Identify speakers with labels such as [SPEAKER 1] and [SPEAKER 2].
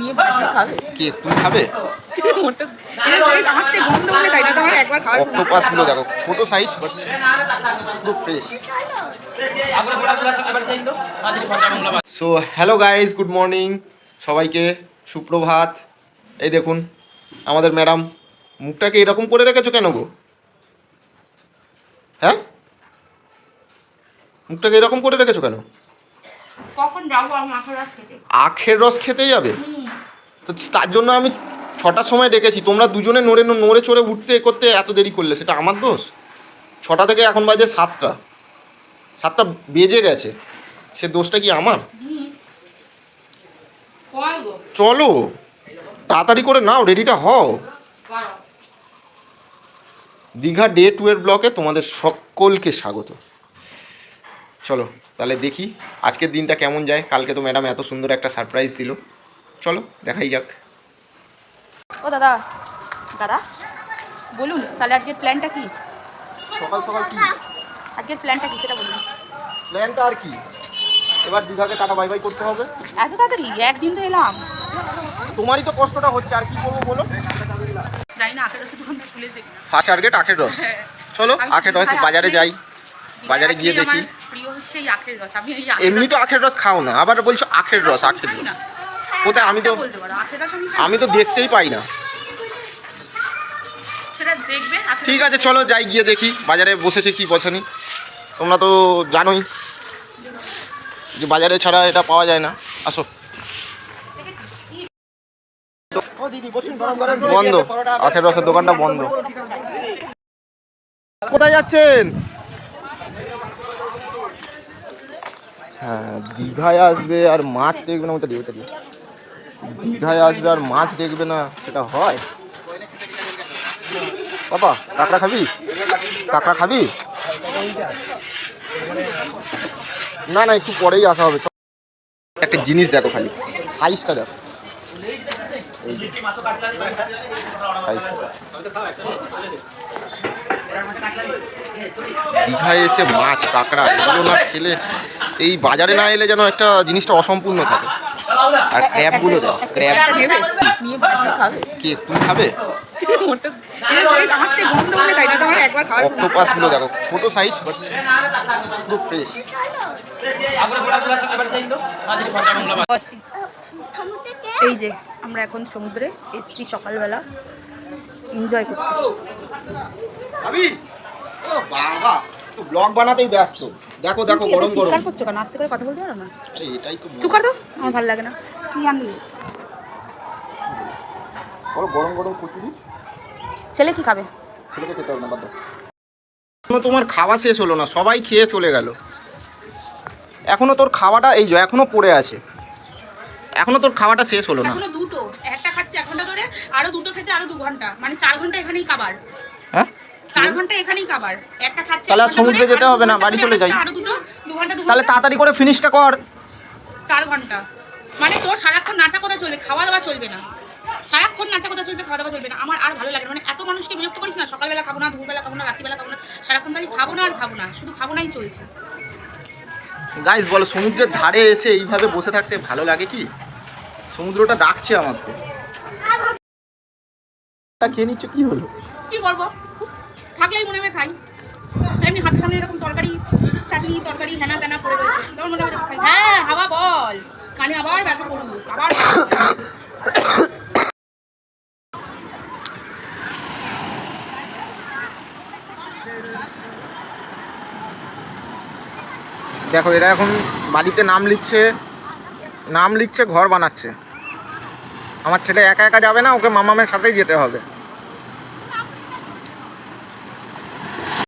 [SPEAKER 1] নিয়ে বাজি খাবে।
[SPEAKER 2] কি তুমি খাবে? অক্টোপাসগুলো দেখো, ছোট সাইজ পুরো fresh. So hello guys, good morning সবাইকে, সুপ্রভাত। এই দেখুন আমাদের ম্যাডাম, মুখটাকে এরকম করে রেখেছো কেন গো? হ্যাঁ, মুখটাকে এরকম করে রেখেছো কেন?
[SPEAKER 1] কখন যাবো আমি আখের রস খেতে?
[SPEAKER 2] আখের রস খেতে যাবে? তো তার জন্য আমি 6টার সময় ডেকেছি, তোমরা দুজনে নড়ে চড়ে উঠতে করতে এত দেরি করলে, সেটা আমার দোষ? 6টা থেকে এখন বাজে 7টা বেজে গেছে, সে দোষটা কি আমার? চলো তাড়াতাড়ি করে নাও, রেডিটা হও। দীঘা ডে 2 ব্লকে তোমাদের সকলকে স্বাগত। চলো তাহলে দেখি আজকের দিনটা কেমন যায়। কালকে তো ম্যাডাম এত সুন্দর একটা সারপ্রাইজ দিল, চলো দেখাই যাক।
[SPEAKER 1] ও দাদা, দাদা বলুন তাহলে আজকের প্ল্যানটা কি?
[SPEAKER 2] সকাল সকাল কি
[SPEAKER 1] আজকের প্ল্যানটা কি সেটা বলুন।
[SPEAKER 2] প্ল্যানটা আর কি, এবার দীঘাকে টাটা বাই বাই করতে হবে।
[SPEAKER 1] এত তাড়াতাড়ি? একদিন তো এলাম।
[SPEAKER 2] তোমারই তো কষ্টটা হচ্ছে, আর কি করবো বলো?
[SPEAKER 1] জানি না আখের রসের দোকানটা খুলেছে কিনা।
[SPEAKER 2] ফার্স্ট টার্গেট আখের রস। চলো আখের রস বাজারে যাই, বাজারে গিয়ে দেখি।
[SPEAKER 1] প্রিয় হচ্ছে এই আখের রস। আমি এই
[SPEAKER 2] এমনি তো আখের রস খাও না, আবার বলছো আখের রস। আখের রস কোথায়? আমি তো দেখতেই পাই না।
[SPEAKER 1] সেটা দেখবে।
[SPEAKER 2] ঠিক আছে চলো যাই, গিয়ে দেখি বাজারে বসেছে কি বসেনি। তোমরা তো জানোই যে বাজারে ছাড়া এটা পাওয়া যায় না। আসো। বন্ধ, আখের রসের দোকানটা বন্ধ। কোথায় যাচ্ছেন? হ্যাঁ, দীঘায় আসবে আর মাছ দেখবে না, ওটা দিয়ে ওটা দিয়ে। দীঘায় আসবে আর মাছ দেখবে না, সেটা হয়? বাবা কাঁকড়া খাবি? কাঁকড়া খাবি? না না, একটু পরেই আসা হবে। একটা জিনিস দেখো, খালি সাইজটা দেখো, দীঘায় এসে মাছ কাঁকড়া এগুলো না খেলে, এই বাজারে না এলে যেন একটা জিনিসটা অসম্পূর্ণ থাকে। আর ক্র্যাবগুলো দেখো, ক্র্যাব
[SPEAKER 1] নিয়ে বাজি খাবে।
[SPEAKER 2] কি তুমি খাবে? অক্টোপাসগুলো দেখো, ছোট সাইজ পুরো ফ্রেশ।
[SPEAKER 1] এই যে আমরা এখন সমুদ্রে এসছি সকালবেলা এনজয় করতে।
[SPEAKER 2] আবি ও বাবা, তো ব্লগ বানাতেই ব্যস্ত। দেখো দেখো গরম গরম।
[SPEAKER 1] চিৎকার করছো কেন? আস্তে করে কথা বলতে পারো না?
[SPEAKER 2] আরে এটাই তো।
[SPEAKER 1] চুপ কর তো, আমার ভালো লাগে না। কি আনলি?
[SPEAKER 2] গরম গরম কচুরি।
[SPEAKER 1] ছেলে কি খাবে?
[SPEAKER 2] ছেলেকে খেতে হবে না, বাদ দাও। এখনো তোমার খাওয়া শেষ হলো না, সবাই খেয়ে চলে গেল। এখনো তোর খাওয়াটা এই যে এখনো পড়ে আছে, এখনো তোর খাওয়াটা শেষ হলো না।
[SPEAKER 1] এখনো দুটো, একটা খাচ্ছি 1 ঘন্টা ধরে, আরো দুটো খেতে আরো 2 ঘন্টা, মানে 4 ঘন্টা এখানেই খাবার।
[SPEAKER 2] হ্যাঁ
[SPEAKER 1] 4 ঘন্টা এখানেই খাবার। একটা খাচ্ছি।
[SPEAKER 2] তাহলে সমুদ্রে যেতে হবে না, বাড়ি চলে যাই।
[SPEAKER 1] আরো দুটো 2 ঘন্টা।
[SPEAKER 2] তাহলে তাড়াতাড়ি করে ফিনিশটা কর।
[SPEAKER 1] 4 ঘন্টা মানে তোর সারাক্ষণ নাচা কথা চলবে, খাওয়া দাওয়া চলবে না। সারাক্ষণ নাচা কথা চলবে, খাওয়া দাওয়া চলবে না। আমার আর ভালো লাগে না, মানে এত মানুষকে বিরক্ত করিস না। সকালবেলা খাবো না, দুপুরবেলা খাবো না, রাত্রিবেলা খাবো না, সারাক্ষণ খালি খাবো না আর খাবো না, শুধু খাবো নাই চলছে।
[SPEAKER 2] গাইস বলো, সমুদ্রের ধারে এসে এইভাবে বসে থাকতে ভালো লাগে কি? সমুদ্রটা ডাকছে আমাকে। খেয়ে নিচ্ছ, কি হলো?
[SPEAKER 1] কি করবো, থাকলেই মনে হয় খাই। এমনি হাতের সামনে এরকম তরকারি, চাটনি তরকারি হেনা তেনা করে রয়েছে, তখন মনে হয় খাই। হ্যাঁ হাওয়া বল, মানে আবার ব্যথা করবো আবার।
[SPEAKER 2] দেখো এরা এখন বাড়িতে নাম লিখছে, ঘর বানাচ্ছে। আমার ছেলে একা একা যাবে না, ওকে মামামের সাথেই যেতে হবে।